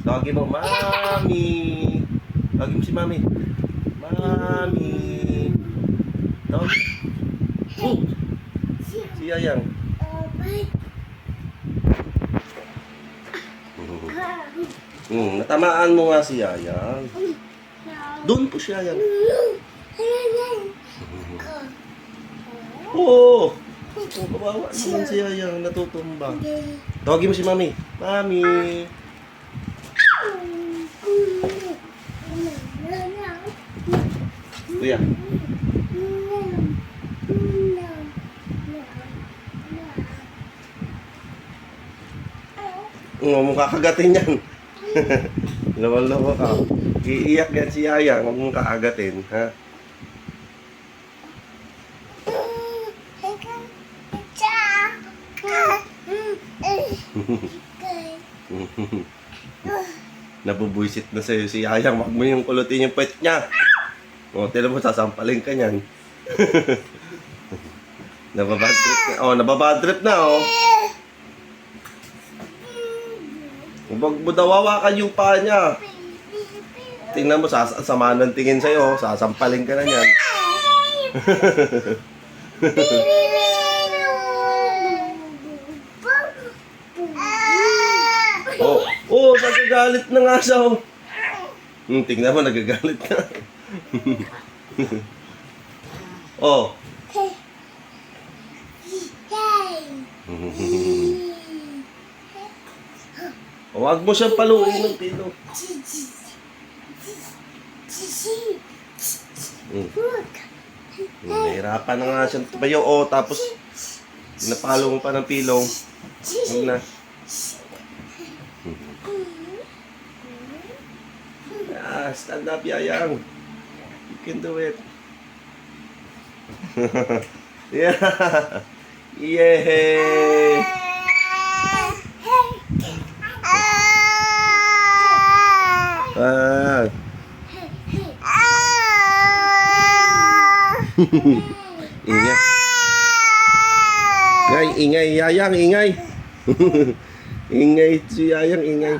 Tawagin mo, Mami. Tawagin mo si Mami. Mami. Tawagin. Oh, si Yayang. Natamaan mo nga si Yayang. Doon po si Yayang. Oo. Kawawa naman si Yayang, natutumba. Tawagin mo si Mami. Mami. Kuya. Mukha kagatin yan. Loko-loko ka. Iiyak yan si Yayang, huwag mong kaagatin, ha? Nabubuisit na sa'yo si Yayang, wag mo yung kulutin yung pet niya. O, tila mo, sasampalin ka niyan. Nababad trip na. O, nababad trip na, o. Huwag mo daw hawakan yung paa niya. Tingnan mo, sasama ng tingin sa'yo, sasampalin ka na niyan. Oh, nagagalit na nga siya. Tingnan mo, nagagalit na. Oh. Huwag mo siyang paluin ng pilo. Nahirapan na nga siyang tumayo. Oh, tapos pinapalo mo pa ng pilong. Huwag na. Stand up, Yayang. You can do it. Yeah. Yay! Ingay. Ingay, Yayang, ingay. Ingay si Yayang, ingay.